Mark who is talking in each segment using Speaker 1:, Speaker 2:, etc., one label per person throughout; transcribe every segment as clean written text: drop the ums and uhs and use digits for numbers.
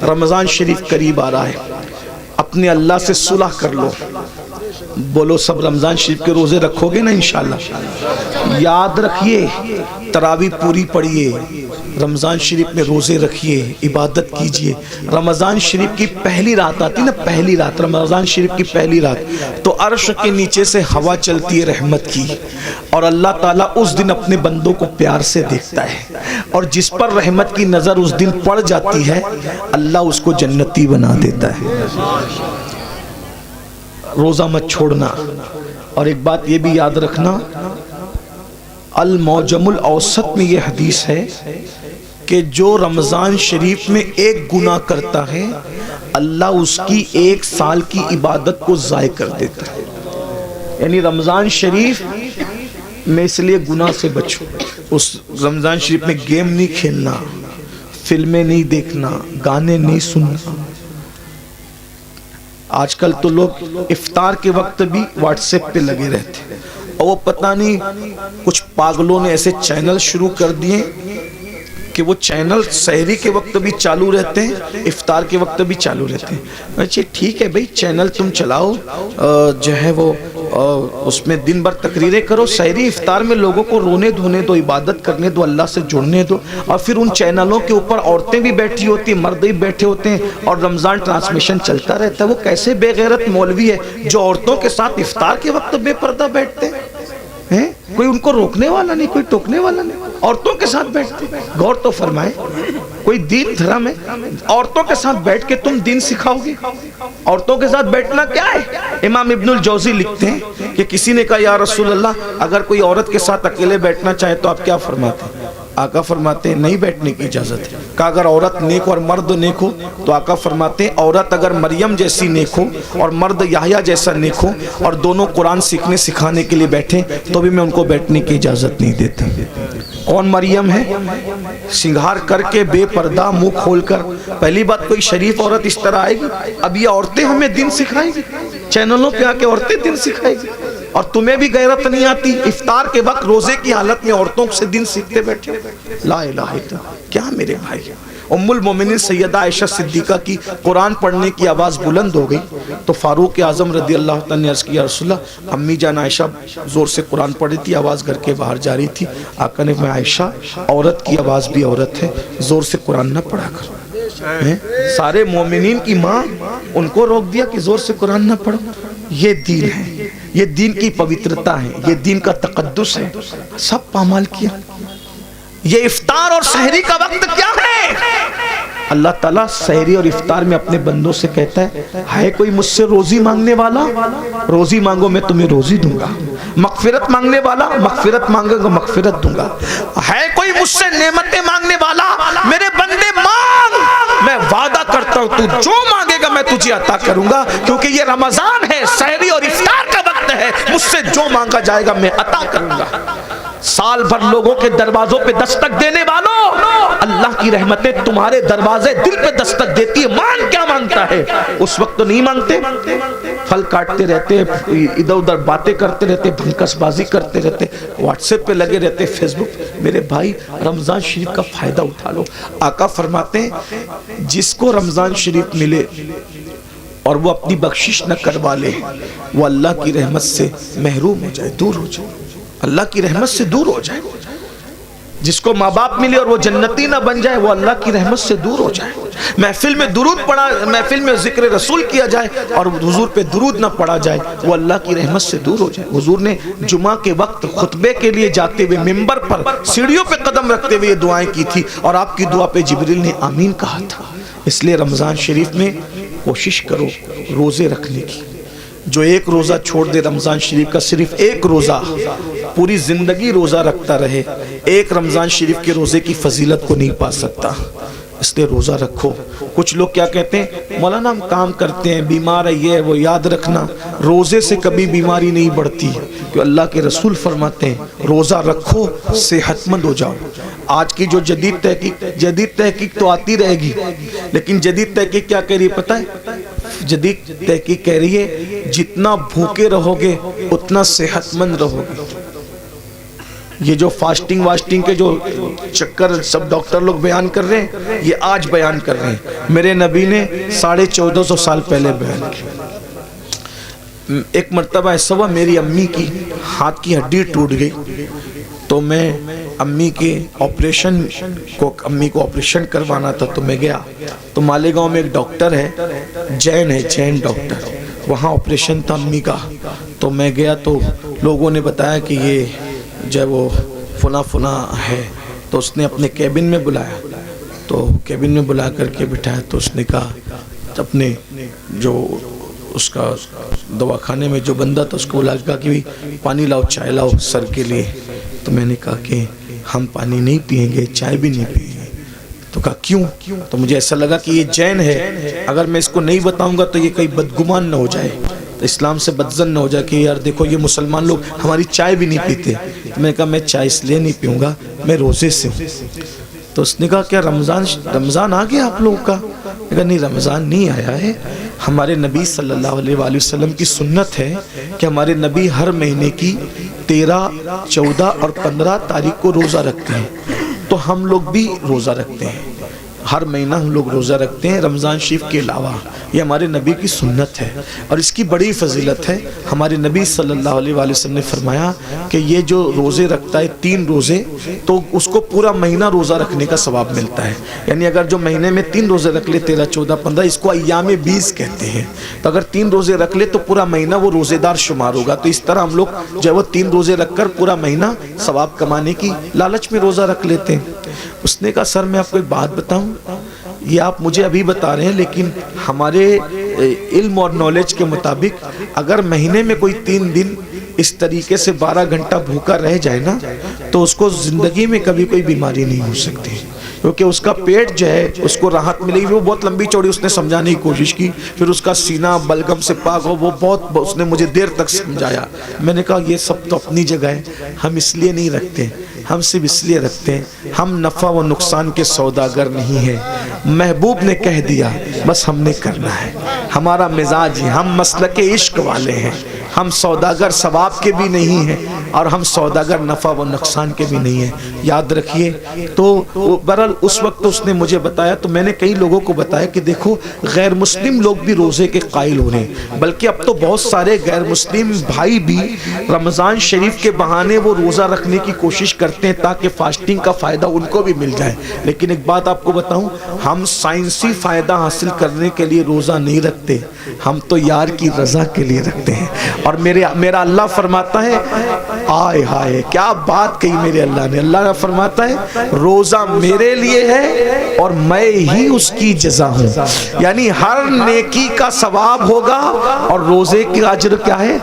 Speaker 1: رمضان شریف قریب آ رہا ہے، اپنے اللہ سے صلح کر لو. بولو سب رمضان شریف کے روزے رکھو گے نا انشاءاللہ؟ یاد رکھیے، تراویح پوری پڑھیے، رمضان شریف میں روزے رکھیے، عبادت کیجئے. رمضان شریف کی پہلی رات آتی نا، پہلی رات، رمضان شریف کی پہلی رات، تو عرش کے نیچے سے ہوا چلتی ہے رحمت کی، اور اللہ تعالیٰ اس دن اپنے بندوں کو پیار سے دیکھتا ہے، اور جس پر رحمت کی نظر اس دن پڑ جاتی ہے اللہ اس کو جنتی بنا دیتا ہے. روزہ مت چھوڑنا. اور ایک بات یہ بھی یاد رکھنا، المعجم الاوسط میں یہ حدیث ہے کہ جو رمضان شریف میں ایک گناہ کرتا ہے اللہ اس کی 1 سال کی عبادت کو ضائع کر دیتا ہے. یعنی رمضان شریف میں اس لیے گناہ سے بچو. اس رمضان شریف میں گیم نہیں کھیلنا، فلمیں نہیں دیکھنا، گانے نہیں سننا. آج کل تو لوگ افطار کے وقت بھی واٹس ایپ پہ لگے رہتے ہیں، اور وہ پتہ نہیں کچھ پاگلوں نے ایسے چینل شروع کر دیے کہ وہ چینل سحری کے وقت بھی چالو رہتے ہیں، افطار کے وقت بھی چالو رہتے ہیں. اچھا ٹھیک ہے بھئی، چینل تم چلاؤ، جو ہے وہ اس میں دن بھر تقریریں کرو، سحری افطار میں لوگوں کو رونے دھونے دو، عبادت کرنے دو، اللہ سے جڑنے دو. اور پھر ان چینلوں کے اوپر عورتیں بھی بیٹھی ہوتی ہیں، مرد بھی بیٹھے ہوتے ہیں، اور رمضان ٹرانسمیشن چلتا رہتا ہے. وہ کیسے بے غیرت مولوی ہے جو عورتوں کے ساتھ افطار کے وقت بے پردہ بیٹھتے ہیں؟ کوئی ان کو روکنے والا نہیں، کوئی ٹوکنے والا نہیں، عورتوں کے ساتھ بیٹھتے. غور تو فرمائے، کوئی دین دھرم ہے؟ عورتوں کے ساتھ بیٹھ کے تم دین سکھاؤ گے؟ عورتوں کے ساتھ بیٹھنا کیا ہے؟ امام ابن الجوزی لکھتے ہیں کہ کسی نے کہا یا رسول اللہ اگر کوئی عورت کے ساتھ اکیلے بیٹھنا چاہے تو آپ کیا فرماتے ہیں؟ آقا فرماتے ہیں نہیں بیٹھنے کی اجازت ہے. کہا اگر عورت نیک اور مرد نیک ہو تو آقا فرماتے ہیں عورت اگر مریم جیسی نیک ہو اور مرد یحییٰ جیسا نیک ہو اور دونوں قرآن سیکھنے سکھانے کے لیے بیٹھیں تو بھی میں ان کو بیٹھنے کی اجازت نہیں دیتا. کون مریم ہے؟ سنگھار کر کے بے پردہ منہ کھول کر. پہلی بات کوئی شریف عورت اس طرح آئے گی؟ اب یہ عورتیں ہمیں دین سکھائیں گی، چینلوں پہ آ کے عورتیں دین سکھائیں گی. اور تمہیں بھی غیرت نہیں آتی، افطار کے وقت روزے کی حالت میں عورتوں سے دین سیکھتے بیٹھے. لا الہ الا اللہ. کیا میرے بھائی، ام المومنین سیدہ عائشہ صدیقہ کی قرآن پڑھنے کی آواز بلند ہو گئی تو فاروق اعظم رضی اللہ تعالیٰ نے عرض کیا رسول اللہ امی جان عائشہ زور سے قرآن پڑھ رہی تھی، آواز گھر کے باہر جا رہی تھی. آقا نے فرمایا عائشہ عورت کی آواز بھی عورت ہے، زور سے قرآن نہ پڑھا کر. سارے مومنین کی ماں ان کو روک دیا کہ زور سے قرآن نہ پڑھو. یہ دین ہے، یہ دین کی پوترتا ہے، یہ دین کا تقدس ہے. سب پامال کیا. یہ افطار اور سحری کا وقت کیا ہے؟ اللہ تعالیٰ سحری اور افطار میں اپنے بندوں سے کہتا ہے کوئی مجھ سے روزی مانگنے والا؟ روزی مانگو میں تمہیں روزی دوں گا. مغفرت مانگنے والا؟ مغفرت مانگے گا مغفرت دوں گا. ہے کوئی مجھ سے نعمتیں مانگنے والا؟ میرے بندے مانگ، میں وعدہ کرتا ہوں تو جو مانگے گا میں تجھے عطا کروں گا. کیونکہ یہ رمضان ہے، سحری اور افطار کا وقت ہے، مجھ سے جو مانگا جائے گا میں عطا کروں گا. سال بھر لوگوں کے دروازوں پہ دستک دینے والوں، اللہ کی رحمتیں تمہارے دروازے دل پہ دستک دیتی ہے. مانگ کیا مانگتا ہے؟ اس وقت تو نہیں مانگتے، پھل کاٹتے رہتے، ادھر ادھر باتیں کرتے رہتے، بھنکس بازی کرتے رہتے، واٹس ایپ پہ لگے رہتے، فیس بک. میرے بھائی رمضان شریف کا فائدہ اٹھا لو. آقا فرماتے ہیں جس کو رمضان شریف ملے اور وہ اپنی بخشش نہ کروا لے وہ اللہ کی رحمت سے محروم ہو جائے، دور ہو جائے، اللہ کی رحمت سے دور ہو جائے. جس کو ماں باپ ملے اور وہ جنتی نہ بن جائے وہ اللہ کی رحمت سے دور ہو جائے. محفل میں درود پڑھا، محفل میں ذکر رسول کیا جائے اور حضور پہ درود نہ پڑھا جائے وہ اللہ کی رحمت سے دور ہو جائے. حضور نے جمعہ کے وقت خطبے کے لیے جاتے ہوئے منبر پر سیڑھیوں پہ قدم رکھتے ہوئے یہ دعائیں کی تھی اور آپ کی دعا پہ جبریل نے آمین کہا تھا. اس لیے رمضان شریف میں کوشش کرو روزے رکھنے کی. جو ایک روزہ چھوڑ دے رمضان شریف کا، صرف ایک روزہ، پوری زندگی روزہ رکھتا رہے، ایک رمضان شریف کے روزے کی فضیلت کو نہیں پا سکتا. اس لیے روزہ رکھو. کچھ لوگ کیا کہتے ہیں مولانا ہم کام کرتے ہیں، بیمار ہے، یہ وہ. یاد رکھنا روزے سے کبھی بیماری نہیں بڑھتی، کہ اللہ کے رسول فرماتے ہیں روزہ رکھو صحت مند ہو جاؤ. آج کی جو جدید تحقیق تو آتی رہے گی، لیکن جدید تحقیق کیا کہہ رہی ہے پتہ ہے؟ جدید تحقیق کہہ رہی ہے جتنا بھوکے رہو گے اتنا صحت مند رہو گے. یہ جو فاسٹنگ واسٹنگ کے جو چکر سب ڈاکٹر لوگ بیان کر رہے ہیں، یہ آج بیان کر رہے ہیں، میرے نبی نے 1450 سال پہلے بیان کیا۔ ایک مرتبہ ایسا ہوا، میری امی کی ہاتھ کی ہڈی ٹوٹ گئی، تو میں امی کو آپریشن کروانا تھا، تو میں گیا، تو مالیگاؤں میں ایک ڈاکٹر ہے، جین ڈاکٹر، وہاں آپریشن تھا امی کا، تو میں گیا، تو لوگوں نے بتایا کہ یہ جو وہ فلاں ہے، تو اس نے اپنے کیبن میں بلایا، تو کیبن میں بلا کر کے بٹھایا، تو اس نے کہا اپنے جو اس کا دواخانے میں جو بندہ تھا اس کو بلا کہا کہ پانی لاؤ، چائے لاؤ سر کے لیے، تو میں نے کہا کہ ہم پانی نہیں پیئیں گے، چائے بھی نہیں پیئیں گے، تو کہا کیوں؟ تو مجھے ایسا لگا کہ یہ جین ہے، اگر میں اس کو نہیں بتاؤں گا تو یہ کہیں بدگمان نہ ہو جائے، اسلام سے بدزن نہ ہو جائے کہ یار دیکھو یہ مسلمان لوگ ہماری چائے بھی نہیں پیتے۔ تو میں نے کہا میں چائے اس لیے نہیں پیوں گا، میں روزے سے ہوں۔ تو اس نے کہا کیا رمضان آ گیا آپ لوگوں کا؟ میں نے کہا نہیں، رمضان نہیں آیا ہے، ہمارے نبی صلی اللہ علیہ وآلہ وسلم کی سنت ہے کہ ہمارے نبی ہر مہینے کی 13، 14 اور 15 تاریخ کو روزہ رکھتے ہیں، تو ہم لوگ بھی روزہ رکھتے ہیں، ہر مہینہ ہم لوگ روزہ رکھتے ہیں رمضان شریف کے علاوہ، یہ ہمارے نبی کی سنت ہے، اور اس کی بڑی فضیلت ہے۔ ہمارے نبی صلی اللہ علیہ وآلہ وسلم نے فرمایا کہ یہ جو روزے رکھتا ہے 3 روزے، تو اس کو پورا مہینہ روزہ رکھنے کا ثواب ملتا ہے، یعنی اگر جو مہینے میں 3 روزے رکھ لے، 13، 14، 15، اس کو ایام 20 کہتے ہیں، تو اگر 3 روزے رکھ لے تو پورا مہینہ وہ روزے دار شمار ہوگا، تو اس طرح ہم لوگ جو وہ 3 روزے رکھ کر پورا مہینہ ثواب کمانے کی لالچ میں روزہ رکھ لیتے ہیں۔ اس نے کہا سر میں آپ کو ایک بات بتاؤں، یہ آپ مجھے ابھی بتا رہے ہیں، لیکن ہمارے علم اور نالج کے مطابق اگر مہینے میں کوئی 3 دن اس طریقے سے 12 گھنٹہ بھوکا رہ جائے نا، تو اس کو زندگی میں کبھی کوئی بیماری نہیں ہو سکتی، کیونکہ اس کا پیٹ جو ہے اس کو راحت ملے گی۔ وہ بہت لمبی چوڑی اس نے سمجھانے کی کوشش کی، پھر اس کا سینہ بلغم سے پاک ہو، وہ بہت اس نے مجھے دیر تک سمجھایا۔ میں نے کہا یہ سب تو اپنی جگہ ہے، ہم اس لیے نہیں رکھتے، ہم صرف اس لیے رکھتے ہیں ہم نفع و نقصان کے سوداگر نہیں ہیں، محبوب نے کہہ دیا بس ہم نے کرنا ہے، ہمارا مزاج ہے، ہم مسلک عشق والے ہیں، ہم سوداگر ثواب کے بھی نہیں ہیں اور ہم سوداگر نفع و نقصان کے بھی نہیں ہیں، یاد رکھیے۔ تو برحال اس وقت اس نے مجھے بتایا، تو میں نے کئی لوگوں کو بتایا کہ دیکھو غیر مسلم لوگ بھی روزے کے قائل ہو رہے ہیں، بلکہ اب تو بہت سارے غیر مسلم بھائی بھی رمضان شریف کے بہانے وہ روزہ رکھنے کی کوشش کرتے ہیں تاکہ فاسٹنگ کا فائدہ ان کو بھی مل جائے۔ لیکن ایک بات آپ کو بتاؤں، ہم سائنسی فائدہ حاصل کرنے کے لیے روزہ نہیں رکھتے، ہم تو یار کی رضا کے لیے رکھتے ہیں۔ اور میرا اللہ فرماتا ہے، آئے ہائے کیا بات کہی میرے اللہ نے، اللہ فرماتا ہے روزہ میرے لیے ہے اور میں ہی اس کی جزا ہوں، یعنی ہر نیکی کا ثواب ہوگا اور روزے کی اجر کیا ہے؟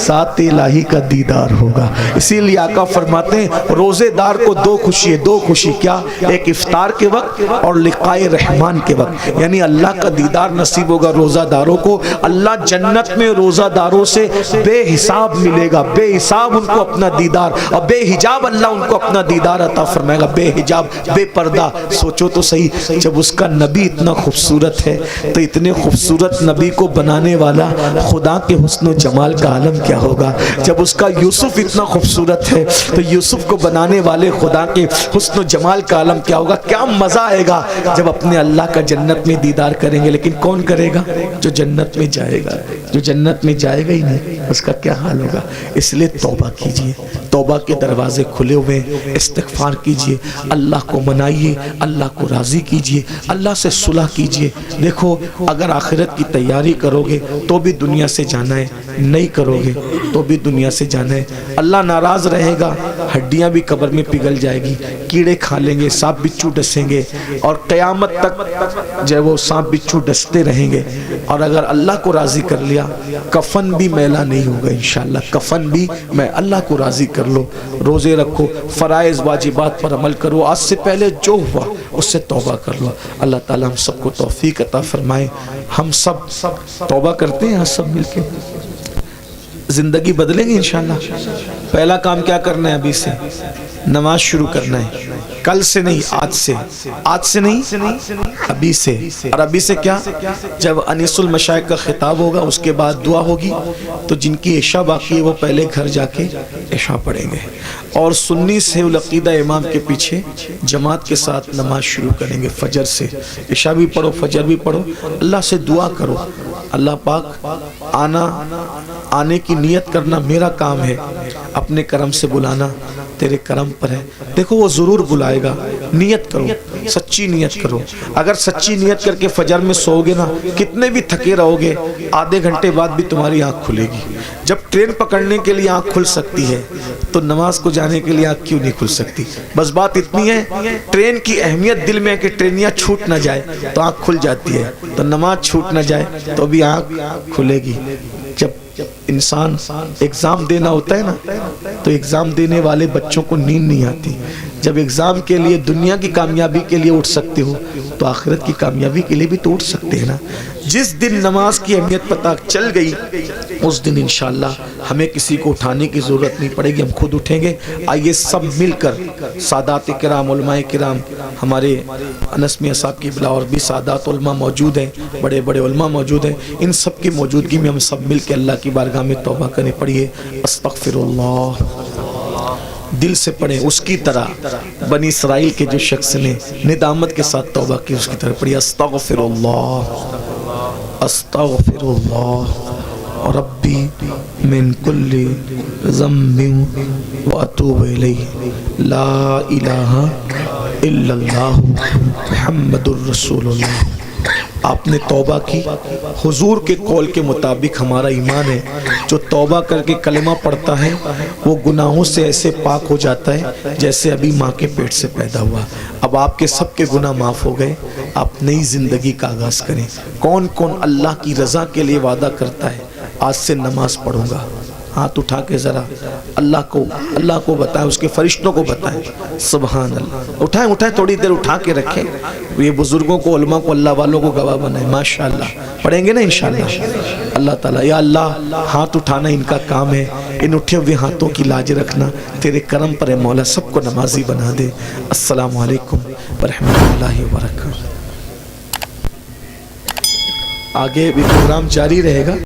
Speaker 1: ذات الہی کا دیدار ہوگا۔ اسی لیے آقا فرماتے ہیں روزے دار کو 2 خوشی ہے، 2 خوشی کیا؟ ایک افطار کے وقت اور لقائے رحمان کے وقت، یعنی اللہ کا دیدار نصیب ہوگا روزہ داروں کو، اللہ جنت میں روزہ داروں سے بے حساب ملے گا، بے حساب ان کو اپنا دیدار، اور بے حجاب اللہ ان کو اپنا دیدار عطا فرمائے گا، بے حجاب، بے پردہ۔ سوچو تو صحیح، جب اس کا نبی اتنا خوبصورت ہے تو اتنے خوبصورت نبی کو بنانے والا خدا کے حسن و جمال کا عالم کیا ہوگا؟ جب اس کا یوسف اتنا خوبصورت ہے تو یوسف کو بنانے والے خدا کے حسن و جمال کا عالم کیا ہوگا؟ کیا مزہ آئے گا جب اپنے اللہ کا جنت میں دیدار کریں گے۔ لیکن کون کرے گا؟ جو جنت میں جائے گا، جو جنت میں جائے گا ہی نہیں اس کا کیا حال ہوگا؟ اس لیے توبہ کیجئے، توبہ کے دروازے کھلے ہوئے، استغفار کیجئے، اللہ کو منائیے، اللہ کو راضی کیجئے، اللہ سے صلح کیجئے۔ دیکھو اگر آخرت کی تیاری کرو گے تو بھی دنیا سے جانا ہے، نہیں کرو گے تو بھی دنیا سے جانا ہے۔ اللہ ناراض رہے گا، ہڈیاں بھی قبر میں پگھل جائے گی، کیڑے کھا لیں گے، سانپ بچھو ڈسیں گے، اور قیامت تک جو وہ سانپ بچھو ڈستے رہیں گے۔ اور اگر اللہ کو راضی کر لیا کفن بھی میلا نہیں ہوگا انشاءاللہ، کفن بھی میں اللہ کو راضی کر لو، روزے رکھو، فرائض واجبات پر عمل کرو، آج سے پہلے جو ہوا اس سے توبہ کر لو۔ اللہ تعالیٰ ہم سب کو توفیق عطا فرمائے۔ ہم سب توبہ کرتے ہیں سب مل کے، زندگی بدلیں گے انشاءاللہ۔ پہلا کام کیا کرنا ہے ابھی سے؟ نماز شروع کرنا ہے، کل سے نہیں، آج سے نہیں، ابھی سے۔ اور ابھی سے کیا؟ جب انیس المشائخ کا خطاب ہوگا اس کے بعد دعا ہوگی، تو جن کی عشاء باقی ہے وہ پہلے گھر جا کے عشاء پڑھیں گے، اور سنی سے العقیدہ امام کے پیچھے جماعت کے ساتھ نماز شروع کریں گے فجر سے۔ عشاء بھی پڑھو، فجر بھی پڑھو، اللہ سے دعا کرو، اللہ پاک آنے کی نیت کرنا میرا کام ہے، اپنے کرم سے بلانا تیرے کرم پر ہے۔ دیکھو وہ ضرور بلائے گا، نیت کرو، سچی نیت کرو۔ اگر سچی نیت کر کے فجر میں سو گے نا، کتنے بھی تھکے رہو گے، آدھے گھنٹے بعد بھی تمہاری آنکھ کھلے گی۔ جب ٹرین پکڑنے کے لیے آنکھ کھل سکتی ہے تو نماز کو جانے کے لیے آنکھ کیوں نہیں کھل سکتی؟ بس بات اتنی ہے، ٹرین کی اہمیت دل میں ہے کہ ٹرینیاں چھوٹ نہ جائے تو آنکھ کھل جاتی ہے، تو نماز چھوٹ نہ جائے تو بھی آنکھ کھلے گی۔ جب انسان ایگزام دینا ہوتا ہے نا، تو ایگزام دینے والے بچوں کو نیند نہیں آتی۔ جب ایگزام کے لیے دنیا کی کامیابی کے لیے اٹھ سکتے ہو تو آخرت کی کامیابی کے لیے بھی تو اٹھ سکتے ہیں نا۔ جس دن نماز کی اہمیت پتہ چل گئی اس دن انشاءاللہ ہمیں کسی کو اٹھانے کی ضرورت نہیں پڑے گی، ہم خود اٹھیں گے۔ آئیے سب مل کر سادات کرام، علماء کرام، ہمارے انس میاں صاحب کی بلا اور بھی سادات علماء موجود ہیں، بڑے بڑے علماء موجود ہیں، ان سب کی موجودگی میں ہم سب مل کے اللہ کی بارگاہ میں توبہ کریں۔ پڑھیے استغفر اللہ، دل سے پڑھیں، اس کی طرح بنی اسرائیل کے جو شخص نے ندامت کے ساتھ توبہ کی اس کی طرح پڑھیے استغفر اللہ، استغفر اللہ ربی من کل ذنب واتوب الیہ، لا الہ الا اللہ محمد الرسول اللہ۔ آپ نے توبہ کی، حضور کے قول کے مطابق ہمارا ایمان ہے، جو توبہ کر کے کلمہ پڑھتا ہے وہ گناہوں سے ایسے پاک ہو جاتا ہے جیسے ابھی ماں کے پیٹ سے پیدا ہوا۔ اب آپ کے سب کے گناہ معاف ہو گئے، آپ نئی زندگی کا آغاز کریں۔ کون کون اللہ کی رضا کے لیے وعدہ کرتا ہے آج سے نماز پڑھوں گا؟ ہاتھ اٹھا کے ذرا اللہ کو بتائیں، اس کے فرشتوں کو بتائیں۔ سبحان اللہ، اٹھائیں تھوڑی دیر اٹھا کے رکھیں، یہ بزرگوں کو، علماء کو، اللہ والوں کو گواہ بنائیں۔ ماشاءاللہ پڑھیں گے نا انشاءاللہ۔ اللہ تعالیٰ، یا اللہ ہاتھ اٹھانا ان کا کام ہے، ان اٹھے ہوئے ہاتھوں کی لاج رکھنا تیرے کرم پر ہے مولا، سب کو نمازی بنا دے۔ السلام علیکم ورحمۃ اللہ وبرکاتہ۔ آگے بھی پروگرام جاری رہے گا۔